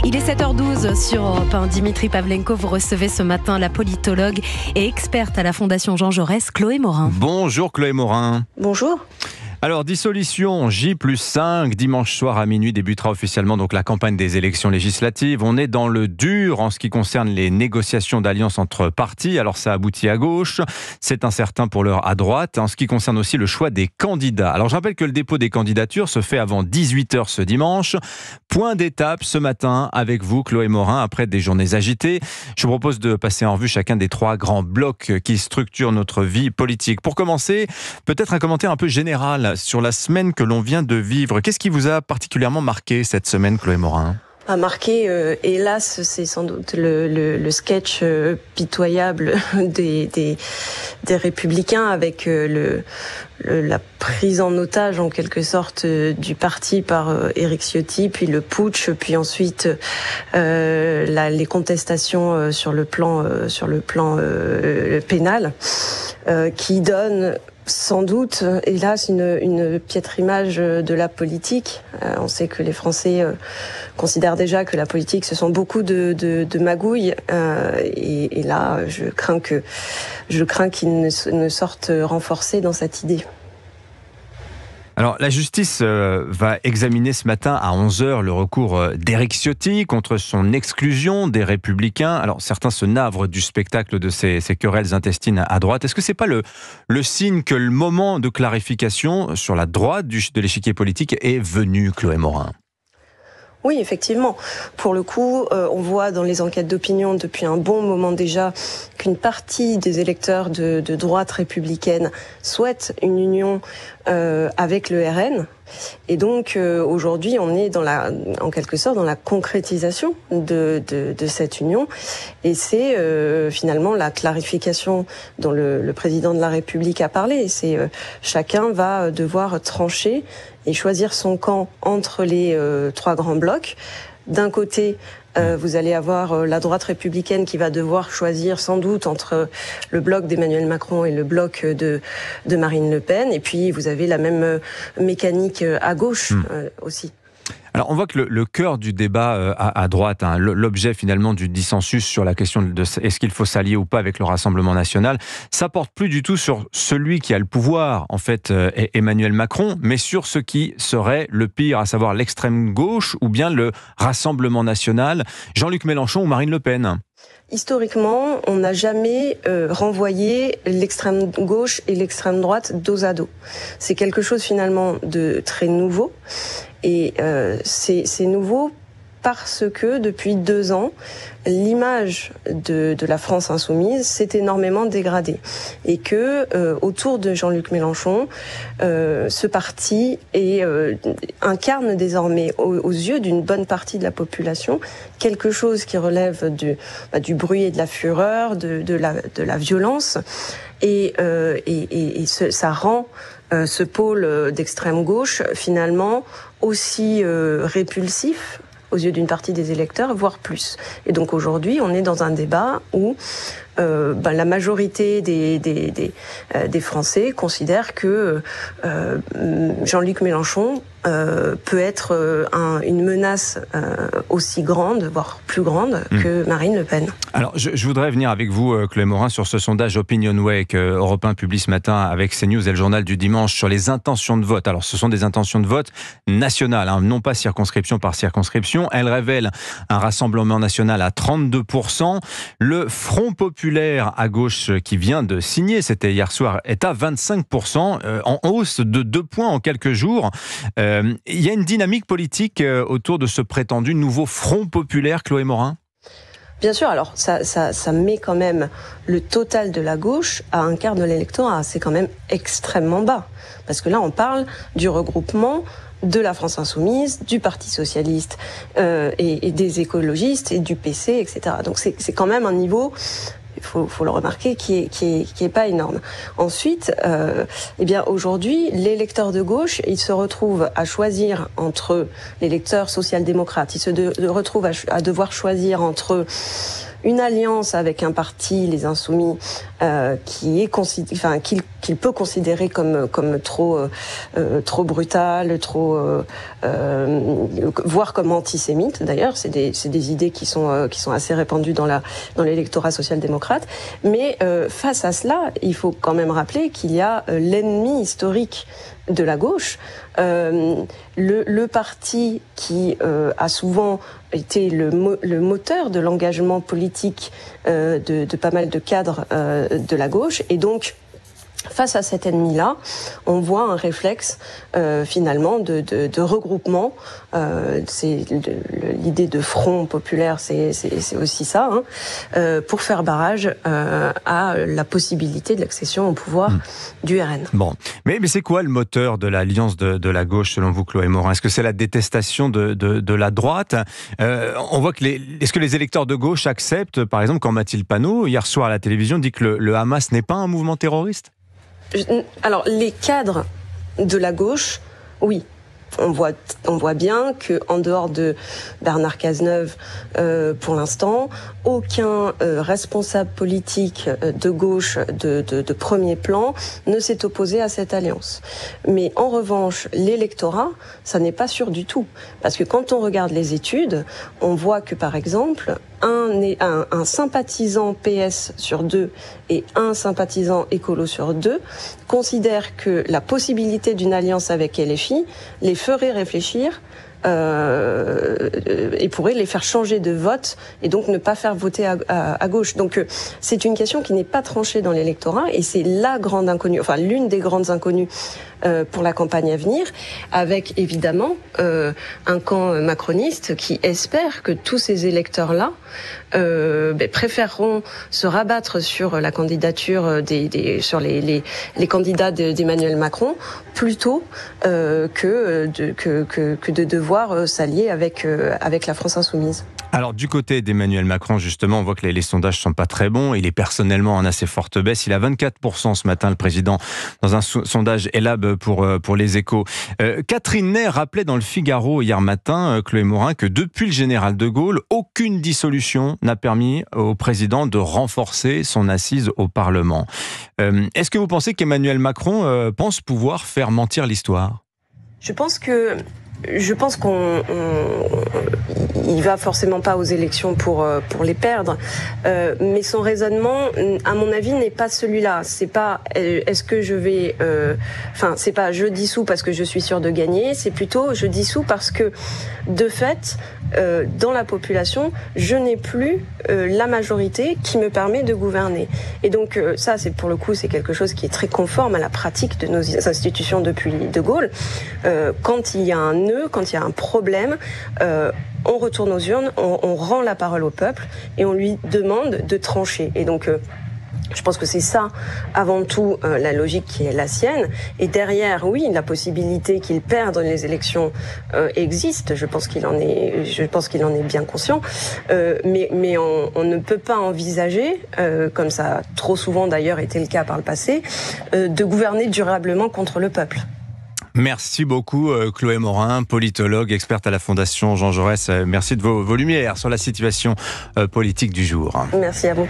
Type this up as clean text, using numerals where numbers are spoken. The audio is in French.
Il est 7h12 sur Europe 1. Dimitri Pavlenko, vous recevez ce matin la politologue et experte à la Fondation Jean Jaurès, Chloé Morin. Bonjour Chloé Morin. Bonjour. Alors, dissolution, J+5, dimanche soir à minuit débutera officiellement donc la campagne des élections législatives. On est dans le dur en ce qui concerne les négociations d'alliance entre partis. Alors, ça aboutit à gauche, c'est incertain pour l'heure à droite. En ce qui concerne aussi le choix des candidats. Alors, je rappelle que le dépôt des candidatures se fait avant 18h ce dimanche. Point d'étape ce matin avec vous, Chloé Morin, après des journées agitées. Je vous propose de passer en revue chacun des trois grands blocs qui structurent notre vie politique. Pour commencer, peut-être un commentaire un peu général sur la semaine que l'on vient de vivre. Qu'est-ce qui vous a particulièrement marqué cette semaine, Chloé Morin ? A marqué, hélas, c'est sans doute le sketch pitoyable des Républicains avec la prise en otage en quelque sorte du parti par Éric Ciotti, puis le putsch, puis ensuite les contestations sur le plan pénal, qui donne sans doute, hélas, une piètre image de la politique. On sait que les Français considèrent déjà que la politique, ce sont beaucoup de magouilles. Et là, je crains qu'ils ne sortent renforcés dans cette idée. Alors, la justice va examiner ce matin à 11h le recours d'Éric Ciotti contre son exclusion des Républicains. Alors, certains se navrent du spectacle de ces querelles intestines à droite. Est-ce que c'est pas le signe que le moment de clarification sur la droite de l'échiquier politique est venu, Chloé Morin ? Oui, effectivement. Pour le coup, on voit dans les enquêtes d'opinion depuis un bon moment déjà qu'une partie des électeurs de droite républicaine souhaitent une union avec le RN. Et donc aujourd'hui, on est en quelque sorte dans la concrétisation de cette union. Et c'est finalement la clarification dont le président de la République a parlé. C'est chacun va devoir trancher et choisir son camp entre les trois grands blocs. D'un côté, vous allez avoir la droite républicaine qui va devoir choisir sans doute entre le bloc d'Emmanuel Macron et le bloc de Marine Le Pen. Et puis, vous avez la même mécanique à gauche aussi. Alors, on voit que le cœur du débat à droite, l'objet finalement du dissensus sur la question de est-ce qu'il faut s'allier ou pas avec le Rassemblement national, ça porte plus du tout sur celui qui a le pouvoir, en fait, Emmanuel Macron, mais sur ce qui serait le pire, à savoir l'extrême gauche ou bien le Rassemblement national, Jean-Luc Mélenchon ou Marine Le Pen. Historiquement, on n'a jamais renvoyé l'extrême gauche et l'extrême droite dos à dos. C'est quelque chose finalement de très nouveau. Et c'est nouveau parce que depuis 2 ans, l'image de la France insoumise s'est énormément dégradée. Et que autour de Jean-Luc Mélenchon, ce parti incarne désormais aux yeux d'une bonne partie de la population quelque chose qui relève du bruit et de la fureur, de la violence. Et ça rend ce pôle d'extrême gauche finalement aussi répulsif aux yeux d'une partie des électeurs, voire plus. Et donc aujourd'hui, on est dans un débat où la majorité des Français considèrent que Jean-Luc Mélenchon peut être une menace aussi grande, voire plus grande que Marine Le Pen. Alors, je voudrais venir avec vous, Chloé Morin, sur ce sondage Opinionway que Europe 1 publie ce matin avec CNews et le journal du dimanche sur les intentions de vote. Alors, ce sont des intentions de vote nationales, non pas circonscription par circonscription. Elles révèlent un Rassemblement national à 32%. Le Front populaire à gauche qui vient de signer, c'était hier soir, est à 25%, en hausse de 2 points en quelques jours. Il y a une dynamique politique autour de ce prétendu nouveau Front populaire, Chloé Morin ? Bien sûr, alors ça met quand même le total de la gauche à un quart de l'électorat. C'est quand même extrêmement bas. Parce que là, on parle du regroupement de la France insoumise, du Parti socialiste et des écologistes et du PC, etc. Donc c'est quand même un niveau faut le remarquer, qui est pas énorme. Ensuite, eh bien aujourd'hui, l'électeur de gauche, il se retrouve à choisir entre l'électeur social-démocrate. Il se retrouve à devoir choisir entre une alliance avec un parti, les Insoumis, qu'il peut considérer comme trop brutal, voire comme antisémite. D'ailleurs, c'est des idées qui sont assez répandues dans l'électorat social-démocrate. Mais face à cela, il faut quand même rappeler qu'il y a l'ennemi historique de la gauche, le parti qui a souvent été le moteur de l'engagement politique de pas mal de cadres de la gauche, et donc face à cet ennemi-là, on voit un réflexe finalement de regroupement. C'est l'idée de front populaire, c'est aussi ça, pour faire barrage à la possibilité de l'accession au pouvoir du RN. Bon, mais c'est quoi le moteur de l'alliance de la gauche selon vous, Chloé Morin? Est-ce que c'est la détestation de la droite? On voit que est-ce que les électeurs de gauche acceptent, par exemple, quand Mathilde Panot, hier soir à la télévision, dit que le Hamas n'est pas un mouvement terroriste? Alors, les cadres de la gauche, oui. On voit bien que, en dehors de Bernard Cazeneuve, pour l'instant, aucun responsable politique de gauche de premier plan ne s'est opposé à cette alliance. Mais en revanche, l'électorat, ça n'est pas sûr du tout, parce que quand on regarde les études, on voit que, par exemple, un sympathisant PS sur 2 et un sympathisant écolo sur 2 considèrent que la possibilité d'une alliance avec LFI les ferait réfléchir et pourrait les faire changer de vote et donc ne pas faire voter à gauche. Donc c'est une question qui n'est pas tranchée dans l'électorat, et c'est la grande inconnue, enfin l'une des grandes inconnues pour la campagne à venir, avec évidemment un camp macroniste qui espère que tous ces électeurs-là préféreront se rabattre sur la candidature sur les candidats d'Emmanuel Macron plutôt que de devoir s'allier avec la France insoumise. Alors, du côté d'Emmanuel Macron, justement, on voit que les sondages sont pas très bons. Il est personnellement en assez forte baisse. Il a 24% ce matin, le président, dans un sondage Elab pour les Échos. Catherine Ney rappelait dans le Figaro hier matin, Chloé Morin, que depuis le général de Gaulle, aucune dissolution n'a permis au président de renforcer son assise au Parlement. Est-ce que vous pensez qu'Emmanuel Macron pense pouvoir faire mentir l'histoire ? Je pense qu'on va forcément pas aux élections pour les perdre, mais son raisonnement, à mon avis, n'est pas celui-là. C'est pas est-ce que je vais, c'est pas je dissous parce que je suis sûr de gagner. C'est plutôt je dissous parce que de fait, dans la population, je n'ai plus la majorité qui me permet de gouverner. Et donc ça, c'est pour le coup, c'est quelque chose qui est très conforme à la pratique de nos institutions depuis De Gaulle. Quand il y a un nœud, quand il y a un problème, on retourne aux urnes, on rend la parole au peuple et on lui demande de trancher. Et donc je pense que c'est ça, avant tout, la logique qui est la sienne. Et derrière, oui, la possibilité qu'il perde les élections existe. Je pense qu'il en est bien conscient. Mais on ne peut pas envisager, comme ça a trop souvent d'ailleurs été le cas par le passé, de gouverner durablement contre le peuple. Merci beaucoup Chloé Morin, politologue, experte à la Fondation Jean Jaurès. Merci de vos lumières sur la situation politique du jour. Merci à vous.